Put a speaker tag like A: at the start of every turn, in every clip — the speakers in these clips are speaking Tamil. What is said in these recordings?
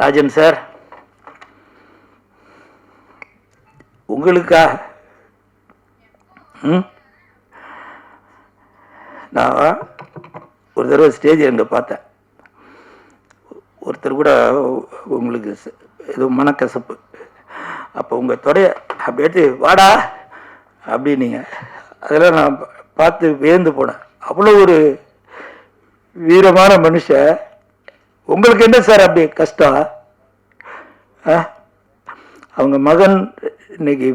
A: ராஜன் சார், உங்களுக்கா நான் ஒரு தடவை ஸ்டேஜ் அங்கே பார்த்தேன். ஒருத்தர் கூட உங்களுக்கு ஏதோ மனக்கசப்பு, அப்போ உங்கள் தொடைய அப்படி எடுத்து வாடா அப்படின்னீங்க. அதெல்லாம் நான் பார்த்து வியந்து போனேன். அவ்வளோ ஒரு வீரமான மனுஷன். உங்களுக்கு என்ன சார் அப்படி கஷ்டம்? அவங்க மகன் இன்னைக்கு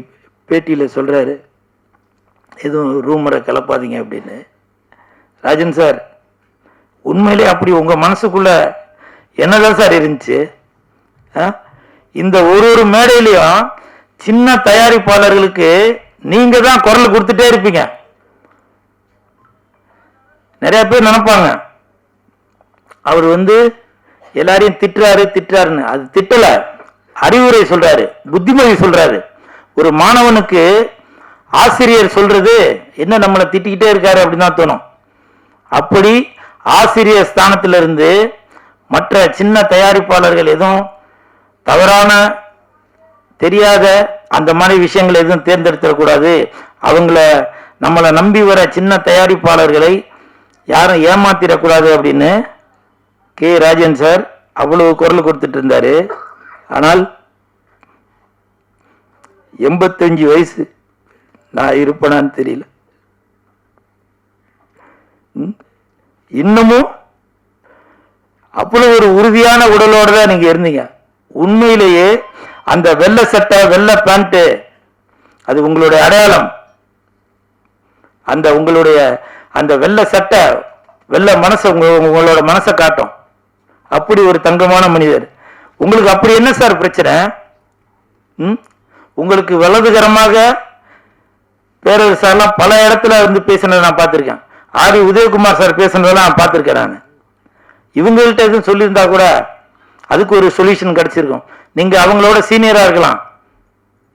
A: பேட்டியில் சொல்கிறாரு, எதுவும் ரூமரை கிளப்பாதீங்க அப்படின்னு. ராஜன் சார், உண்மையிலே அப்படி உங்கள் மனசுக்குள்ள என்னதான் சார் இருந்துச்சு? இந்த ஒரு மேடையிலையும் சின்ன தயாரிப்பாளர்களுக்கு நீங்க தான் குரல் கொடுத்துட்டே இருப்பீங்க. நிறைய பேர் நினைப்பாங்க அவர் எல்லாரையும் திட்டுறாருன்னு. அது திட்டல, அறிவுரை சொல்றாரு, புத்திமதி சொல்றாரு. ஒரு மாணவனுக்கு ஆசிரியர் சொல்றது என்ன, நம்மளை திட்டிக்கிட்டே இருக்காரு அப்படின்னு தான் தோணும். அப்படி ஆசிரியர் ஸ்தானத்திலிருந்து மற்ற சின்ன தயாரிப்பாளர்கள் எதுவும் தவறான தெரியாத அந்த மாதிரி விஷயங்களை எதுவும் தேர்ந்தெடுத்துடக்கூடாது. நம்மளை நம்பி வர சின்ன தயாரிப்பாளர்களை யாரும் ஏமாத்திடக்கூடாது அப்படின்னு கே ராஜன் சார் அவ்வளவு குரல் கொடுத்துட்டு இருந்தாரு. ஆனால் 85 வயசு நான் இருப்பேனான்னு தெரியல. இன்னமும் அவ்வளவு ஒரு உறுதியான உடலோட தான் நீங்க இருந்தீங்க. உண்மையிலேயே அந்த வெள்ளை சட்டை வெள்ளை பேண்ட் அது உங்களுடைய அடையாளம். உங்களுடைய அந்த வெள்ளை சட்டை வெள்ளை மனசை உங்களோட மனசை காட்டும். அப்படி ஒரு தங்கமான மனிதர். உங்களுக்கு அப்படி என்ன சார் பிரச்சனை? உங்களுக்கு வலதுகரமாக பேரரசெல்லாம் பல இடத்துல பேசினதை நான் பார்த்திருக்கேன். ஆரி உதயகுமார் சார் பேசினதெல்லாம் நான் பார்த்திருக்கேன். நான் இவங்கள்ட்ட எதுவும் சொல்லியிருந்தா கூட அதுக்கு ஒரு சொல்யூஷன் கிடைச்சிருக்கும். நீங்க அவங்களோட சீனியரா இருக்கலாம்.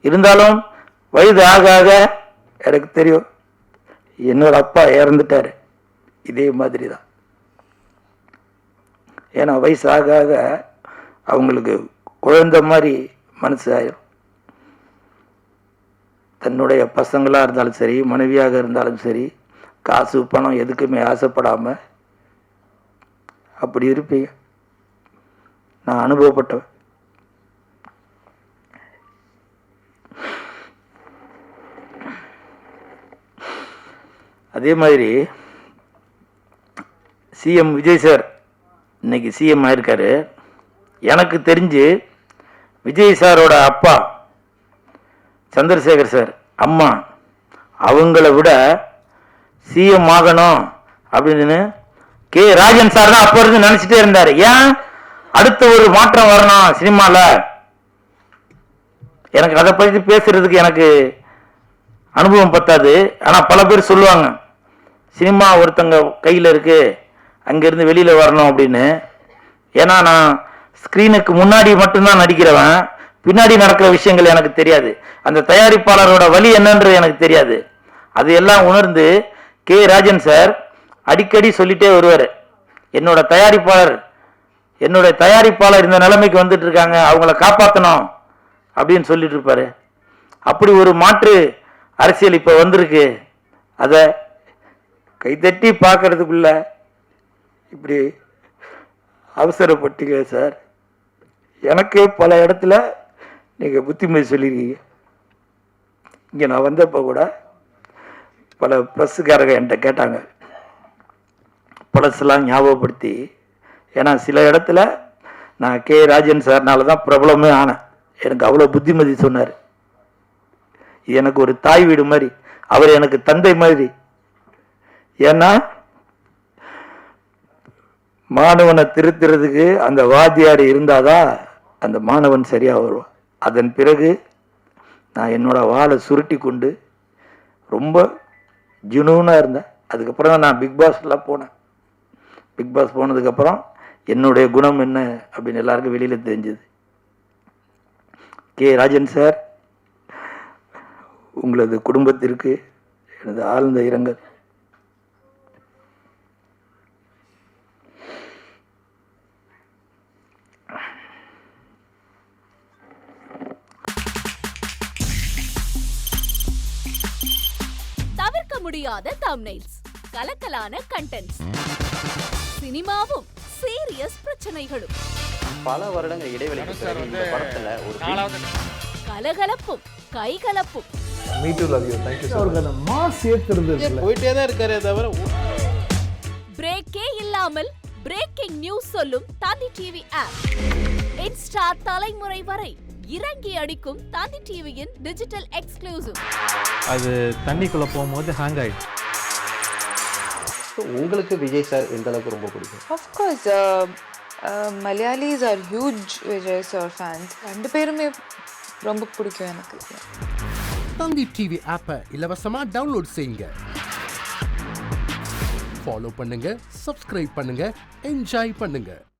A: இருந்தாலும் வயது ஆக ஆக எனக்கு தெரியும், என்னோட அப்பா இறந்துட்டாரு இதே மாதிரி தான். ஏன்னா வயசு ஆக ஆக அவங்களுக்கு குழந்தை மாதிரி மனசு ஆயிரும். தன்னுடைய பசங்களா இருந்தாலும் சரி, மனைவியாக இருந்தாலும் சரி, காசு பணம் எதுக்குமே ஆசைப்படாம அப்படி இருப்பீங்க. நான் அனுபவப்பட்டவன். அதே மாதிரி சிஎம் விஜய் சார் இன்னைக்கு சிஎம் ஆயிருக்காரு. எனக்கு தெரிஞ்சு விஜய் சாரோட அப்பா சந்திரசேகர் சார் அம்மா அவங்கள விட சிஎம் ஆகணும் அப்படின்னு கே ராஜன் சார் தான் அப்ப இருந்து நினைச்சிட்டே இருந்தாரு. ஏன் அடுத்த ஒரு மாற்றம் வரணும் சினிமால. எனக்கு அதை பற்றி பேசுறதுக்கு எனக்கு அனுபவம் பத்தாது. ஆனா பல பேர் சொல்லுவாங்க, சினிமா ஒருத்தங்க கையில் இருக்கு, அங்கிருந்து வெளியில வரணும் அப்படின்னு. ஏன்னா நான் ஸ்கிரீனுக்கு முன்னாடி மட்டும்தான் நடிக்கிறவன், பின்னாடி நடக்கிற விஷயங்கள் எனக்கு தெரியாது. அந்த தயாரிப்பாளரோட வழி என்னன்றது எனக்கு தெரியாது. அது எல்லாம் உணர்ந்து கே ராஜன் சார் அடிக்கடி சொல்லிட்டே வருவார், என்னோட தயாரிப்பாளர் இந்த நிலைமைக்கு வந்துட்டு இருக்காங்க, அவங்கள காப்பாற்றணும் அப்படின்னு சொல்லிட்டு இருப்பாரு. அப்படி ஒரு மாற்று அரசியல் இப்ப வந்திருக்கு. அதை கைதட்டி பார்க்கறதுக்குள்ள இப்படி அவசரப்பட்டீங்க சார். எனக்கு பல இடத்துல நீங்க புத்திமதி சொல்லியிருக்கீங்க. இங்க நான் வந்தப்ப கூட பல பிரஸ்ஸுக்காரங்க என்கிட்ட கேட்டாங்க, பழசெல்லாம் ஞாபகப்படுத்தி. ஏன்னா சில இடத்துல நான் கே ராஜன் சார்னால தான் பிரபலமே ஆனேன். எனக்கு அவ்வளோ புத்திமதி சொன்னார். எனக்கு ஒரு தாய் வீடு மாதிரி, அவர் எனக்கு தந்தை மாதிரி. ஏன்னா மாணவனை திருத்துறதுக்கு அந்த வாத்தியார் இருந்தாதான் அந்த மாணவன் சரியா வருவான். அதன் பிறகு நான் என்னோட வாளை சுருட்டி கொண்டு ரொம்ப ஜுனூனா இருந்தேன். அதுக்கப்புறம் தான் நான் பிக் பாஸ்லாம் போனேன். பிக் பாஸ் போனதுக்கப்புறம் என்னுடைய குணம் என்ன அப்படின்னு எல்லாருக்கும் வெளியில தெரிஞ்சது. கே ராஜன் சார், உங்களது குடும்பத்திற்கு எனது ஆழ்ந்த இரங்கல்.
B: முடியாத தம்ப்நெயில்ஸ், கலக்கலான கண்டென்ட்ஸ், சினிமாவும் சீரியஸ் பிரச்சனைகளும்,
C: பல வருடங்கள் இடைவெளிக்கு பிறகு இந்த படத்துல ஒரு
B: கலகலப்பும் கைகலப்பும்.
D: Me too, love you. Thank you so much. Mass ஏத்துறது
C: போயிட்டே தான் இருக்காரே தவிர
B: பிரேக்கே இல்லாமல் பிரேக்கிங் நியூஸ் சொல்லும் தந்தி டிவி ஆப். இன்ஸ்டா தலைமுறை வரை இறங்கி அடிக்கும் தந்தி டிவியின் டிஜிட்டல் எக்ஸ்க்ளூசிவ்.
D: அது தண்ணிக்குள்ள போகும்போது ஹேங் ஆயிடுச்சு.
C: உங்களுக்கு விஜய் சார் எந்த அளவுக்கு ரொம்ப பிடிக்கும்?
E: Of course, Malayalis are huge Vijay sir fans. ரெண்டு பேருமே ரொம்ப பிடிக்கும் எனக்கு.
F: தந்தி டிவி ஆப்பை இலவசமா டவுன்லோட் செய்யுங்க. ஃபாலோ பண்ணுங்க, சப்ஸ்கிரைப் பண்ணுங்க, என்ஜாய் பண்ணுங்க.